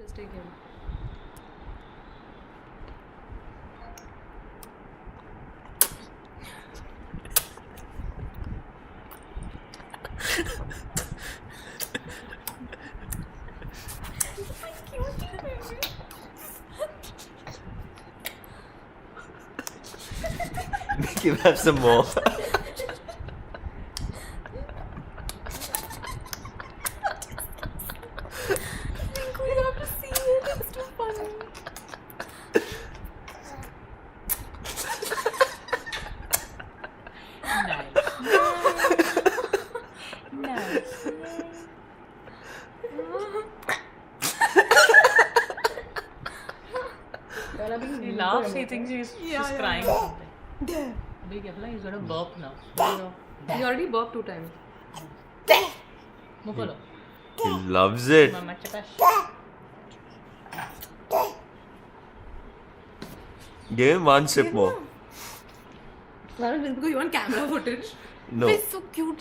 Just take him. Make him have some more. You have to see it. It's too funny. Nice. She laughs, she thinks she's crying or something. Be careful, he's gonna burp now. He already burped 2 times. Mukolo. He loves it. Mama chakash. Give him one sip more. Because you want camera footage. No. It's so cute.